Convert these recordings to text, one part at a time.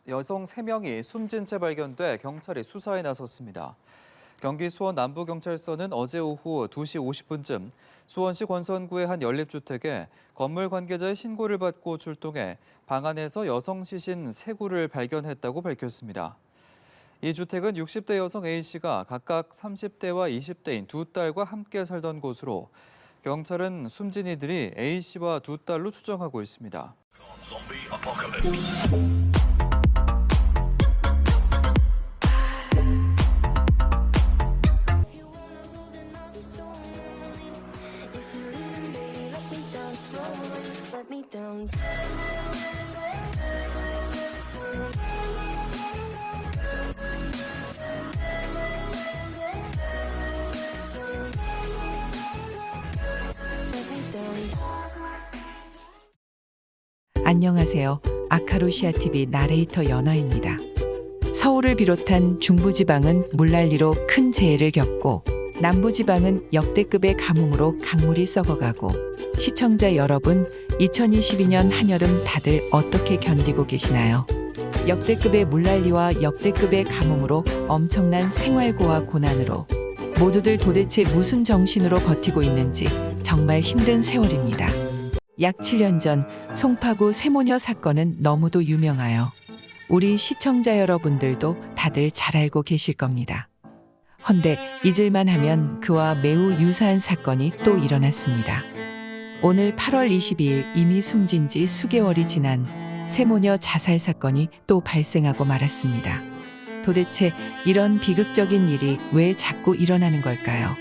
여성 3명이 숨진 채 발견돼 경찰이 수사에 나섰습니다. 경기 수원 남부경찰서는 어제 오후 2시 50분쯤 수원시 권선구의 한 연립주택에 건물 관계자의 신고를 받고 출동해 방 안에서 여성 시신 3구를 발견했다고 밝혔습니다. 이 주택은 60대 여성 A씨가 각각 30대와 20대인 두 딸과 함께 살던 곳으로 경찰은 숨진 이들이 A씨와 두 딸로 추정하고 있습니다. 안녕하세요. 아카로시아TV 나레이터 연아입니다. 서울을 비롯한 중부지방은 물난리로 큰 재해를 겪고 남부지방은 역대급의 가뭄으로 강물이 썩어가고 시청자 여러분, 2022년 한여름 다들 어떻게 견디고 계시나요? 역대급의 물난리와 역대급의 가뭄으로 엄청난 생활고와 고난으로 모두들 도대체 무슨 정신으로 버티고 있는지 정말 힘든 세월입니다. 약 7년 전 송파구 세모녀 사건은 너무도 유명하여 우리 시청자 여러분들도 다들 잘 알고 계실 겁니다. 헌데 잊을만 하면 그와 매우 유사한 사건이 또 일어났습니다. 오늘 8월 22일 이미 숨진 지 수개월이 지난 세모녀 자살 사건이 또 발생하고 말았습니다. 도대체 이런 비극적인 일이 왜 자꾸 일어나는 걸까요?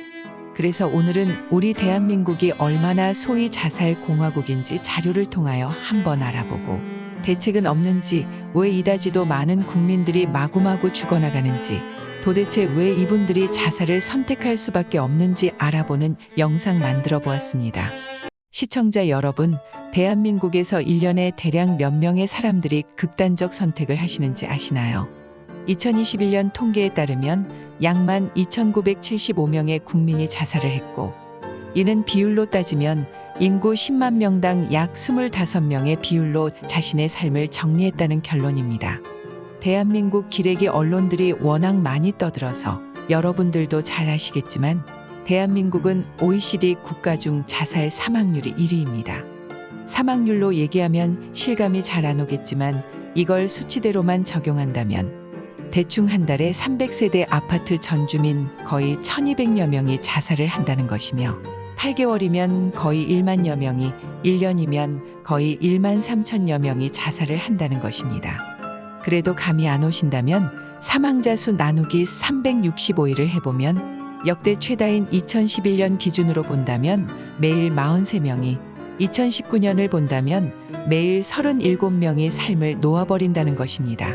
그래서 오늘은 우리 대한민국이 얼마나 소위 자살 공화국인지 자료를 통하여 한번 알아보고 대책은 없는지, 왜 이다지도 많은 국민들이 마구마구 죽어나가는지, 도대체 왜 이분들이 자살을 선택할 수밖에 없는지 알아보는 영상 만들어 보았습니다. 시청자 여러분, 대한민국에서 1년에 대략 몇 명의 사람들이 극단적 선택을 하시는지 아시나요? 2021년 통계에 따르면 약 12,975명의 국민이 자살을 했고, 이는 비율로 따지면 인구 10만 명당 약 25명의 비율로 자신의 삶을 정리했다는 결론입니다. 대한민국 기레기 언론들이 워낙 많이 떠들어서 여러분들도 잘 아시겠지만 대한민국은 OECD 국가 중 자살 사망률이 1위입니다. 사망률로 얘기하면 실감이 잘 안 오겠지만 이걸 수치대로만 적용한다면 대충 한 달에 300세대 아파트 전주민 거의 1,200여 명이 자살을 한다는 것이며 8개월이면 거의 1만여 명이, 1년이면 거의 1만 3천여 명이 자살을 한다는 것입니다. 그래도 감이 안 오신다면 사망자 수 나누기 365일을 해보면 역대 최다인 2011년 기준으로 본다면 매일 43명이, 2019년을 본다면 매일 37명이 삶을 놓아버린다는 것입니다.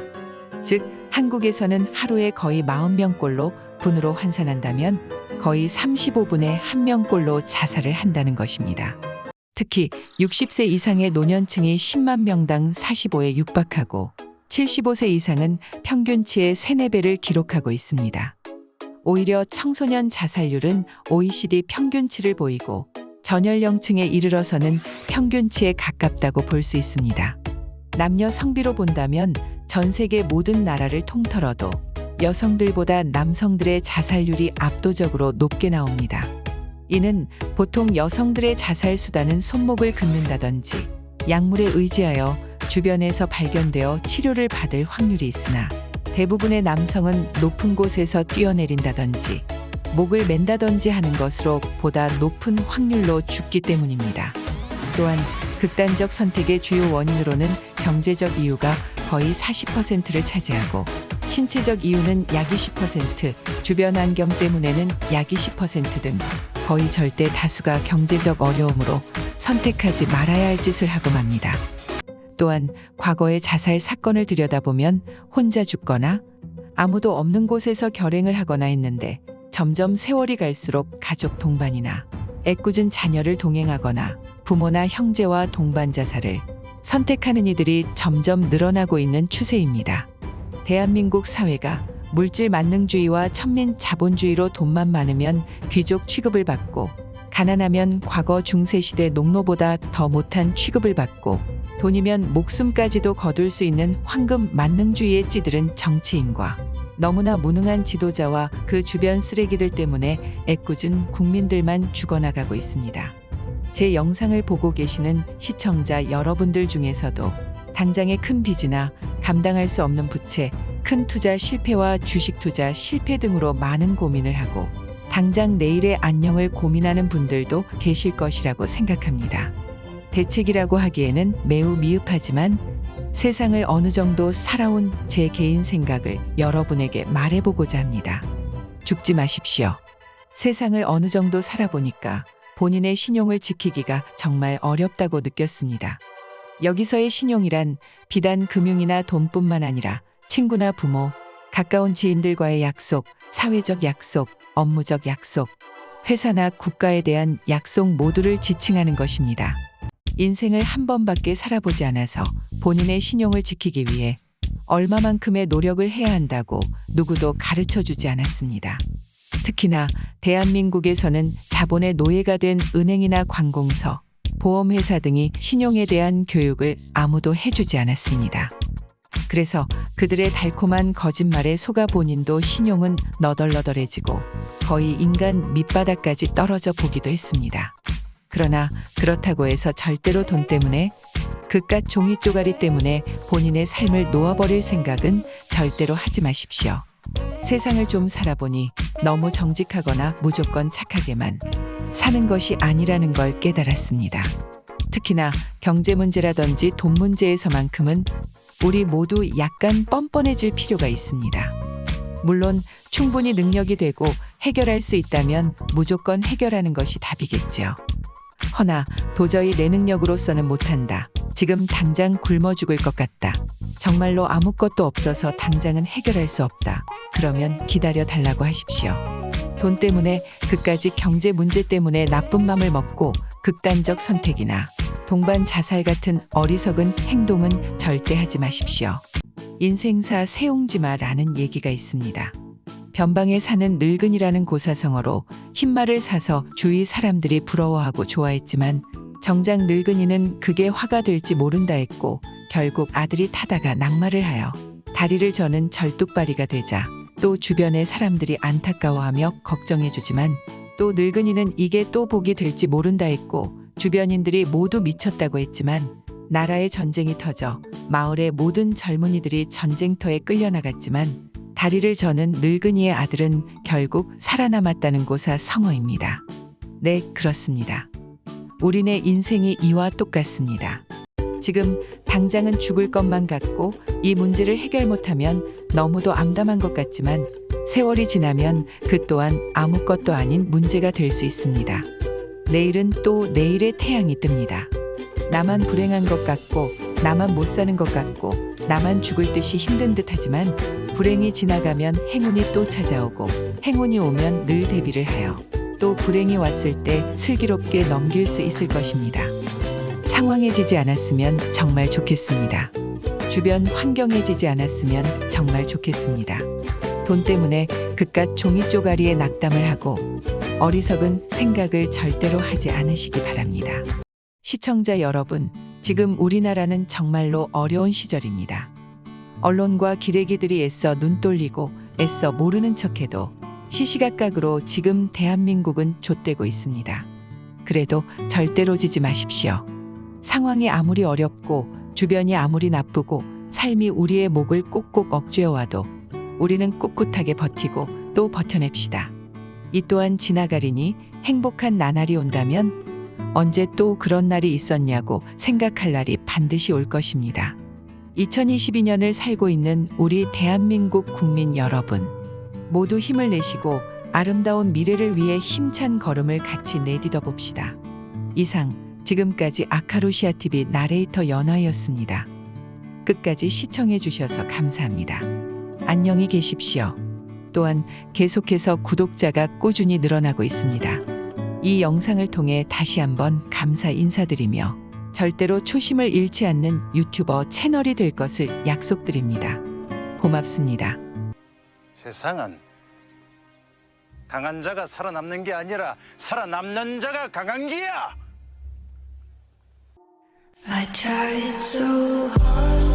즉 한국에서는 하루에 거의 40명꼴로 분으로 환산한다면 거의 35분에 1명꼴로 자살을 한다는 것입니다. 특히 60세 이상의 노년층이 10만 명당 45에 육박하고 75세 이상은 평균치의 3, 4배를 기록하고 있습니다. 오히려 청소년 자살률은 OECD 평균치를 보이고 전연령층에 이르러서는 평균치에 가깝다고 볼 수 있습니다. 남녀 성비로 본다면 전 세계 모든 나라를 통틀어도 여성들보다 남성들의 자살률이 압도적으로 높게 나옵니다. 이는 보통 여성들의 자살 수단은 손목을 긋는다든지 약물에 의지하여 주변에서 발견되어 치료를 받을 확률이 있으나 대부분의 남성은 높은 곳에서 뛰어내린다든지 목을 맨다든지 하는 것으로 보다 높은 확률로 죽기 때문입니다. 또한 극단적 선택의 주요 원인으로는 경제적 이유가 거의 40%를 차지하고 신체적 이유는 약 20%, 주변 환경 때문에는 약 20% 등 거의 절대 다수가 경제적 어려움으로 선택하지 말아야 할 짓을 하고 맙니다. 또한 과거의 자살 사건을 들여다보면 혼자 죽거나 아무도 없는 곳에서 결행을 하거나 했는데 점점 세월이 갈수록 가족 동반이나 애꿎은 자녀를 동행하거나 부모나 형제와 동반 자살을 선택하는 이들이 점점 늘어나고 있는 추세입니다. 대한민국 사회가 물질 만능주의와 천민 자본주의로 돈만 많으면 귀족 취급을 받고 가난하면 과거 중세시대 농노보다 더 못한 취급을 받고 돈이면 목숨까지도 거둘 수 있는 황금 만능주의에 찌들은 정치인과 너무나 무능한 지도자와 그 주변 쓰레기들 때문에 애꿎은 국민들만 죽어나가고 있습니다. 제 영상을 보고 계시는 시청자 여러분들 중에서도 당장의 큰 빚이나 감당할 수 없는 부채, 큰 투자 실패와 주식 투자 실패 등으로 많은 고민을 하고 당장 내일의 안녕을 고민하는 분들도 계실 것이라고 생각합니다. 대책이라고 하기에는 매우 미흡하지만 세상을 어느 정도 살아온 제 개인 생각을 여러분에게 말해보고자 합니다. 죽지 마십시오. 세상을 어느 정도 살아보니까 본인의 신용을 지키기가 정말 어렵다고 느꼈습니다. 여기서의 신용이란 비단 금융이나 돈뿐만 아니라 친구나 부모, 가까운 지인들과의 약속, 사회적 약속, 업무적 약속, 회사나 국가에 대한 약속 모두를 지칭하는 것입니다. 인생을 한 번밖에 살아보지 않아서 본인의 신용을 지키기 위해 얼마만큼의 노력을 해야 한다고 누구도 가르쳐 주지 않았습니다. 특히나 대한민국에서는 자본의 노예가 된 은행이나 관공서, 보험회사 등이 신용에 대한 교육을 아무도 해주지 않았습니다. 그래서 그들의 달콤한 거짓말에 속아 본인도 신용은 너덜너덜해지고 거의 인간 밑바닥까지 떨어져 보기도 했습니다. 그러나 그렇다고 해서 절대로 돈 때문에 그깟 종이 쪼가리 때문에 본인의 삶을 놓아버릴 생각은 절대로 하지 마십시오. 세상을 좀 살아보니 너무 정직하거나 무조건 착하게만 사는 것이 아니라는 걸 깨달았습니다. 특히나 경제 문제라든지 돈 문제에서만큼은 우리 모두 약간 뻔뻔해질 필요가 있습니다. 물론 충분히 능력이 되고 해결할 수 있다면 무조건 해결하는 것이 답이겠죠. 허나 도저히 내 능력으로서는 못한다. 지금 당장 굶어 죽을 것 같다. 정말로 아무것도 없어서 당장은 해결할 수 없다. 그러면 기다려 달라고 하십시오. 돈 때문에 그까지 경제 문제 때문에 나쁜 맘을 먹고 극단적 선택이나 동반 자살 같은 어리석은 행동은 절대 하지 마십시오. 인생사 세옹지마라는 얘기가 있습니다. 변방에 사는 늙은이라는 고사성어로 흰말을 사서 주위 사람들이 부러워하고 좋아했지만 정작 늙은이는 그게 화가 될지 모른다 했고 결국 아들이 타다가 낙마를 하여 다리를 저는 절뚝발이가 되자 또 주변의 사람들이 안타까워하며 걱정해주지만 또 늙은이는 이게 또 복이 될지 모른다 했고 주변인들이 모두 미쳤다고 했지만 나라에 전쟁이 터져 마을의 모든 젊은이들이 전쟁터에 끌려나갔지만 다리를 저는 늙은이의 아들은 결국 살아남았다는 고사 성어입니다. 네, 그렇습니다. 우리네 인생이 이와 똑같습니다. 지금 당장은 죽을 것만 같고 이 문제를 해결 못하면 너무도 암담한 것 같지만 세월이 지나면 그 또한 아무것도 아닌 문제가 될 수 있습니다. 내일은 또 내일의 태양이 뜹니다. 나만 불행한 것 같고 나만 못 사는 것 같고 나만 죽을 듯이 힘든 듯 하지만 불행이 지나가면 행운이 또 찾아오고 행운이 오면 늘 대비를 하여 또 불행이 왔을 때 슬기롭게 넘길 수 있을 것입니다. 상황해지지 않았으면 정말 좋겠습니다. 주변 환경해지지 않았으면 정말 좋겠습니다. 돈 때문에 그깟 종이 쪼가리에 낙담을 하고 어리석은 생각을 절대로 하지 않으시기 바랍니다. 시청자 여러분, 지금 우리나라는 정말로 어려운 시절입니다. 언론과 기레기들이 애써 눈 돌리고 애써 모르는 척해도 시시각각으로 지금 대한민국은 좆되고 있습니다. 그래도 절대로 지지 마십시오. 상황이 아무리 어렵고 주변이 아무리 나쁘고 삶이 우리의 목을 꼭꼭 억죄어와도 우리는 꿋꿋하게 버티고 또 버텨냅시다. 이 또한 지나가리니 행복한 나날이 온다면 언제 또 그런 날이 있었냐고 생각할 날이 반드시 올 것입니다. 2022년을 살고 있는 우리 대한민국 국민 여러분, 모두 힘을 내시고 아름다운 미래를 위해 힘찬 걸음을 같이 내딛어 봅시다. 이상 지금까지 아카루시아TV 나레이터 연아였습니다. 끝까지 시청해 주셔서 감사합니다. 안녕히 계십시오. 또한 계속해서 구독자가 꾸준히 늘어나고 있습니다. 이 영상을 통해 다시 한번 감사 인사드리며 절대로 초심을 잃지 않는 유튜버 채널이 될 것을 약속드립니다. 고맙습니다. 세상은 강한 자가 살아남는 게 아니라 살아남는 자가 강한 기야. I tried so hard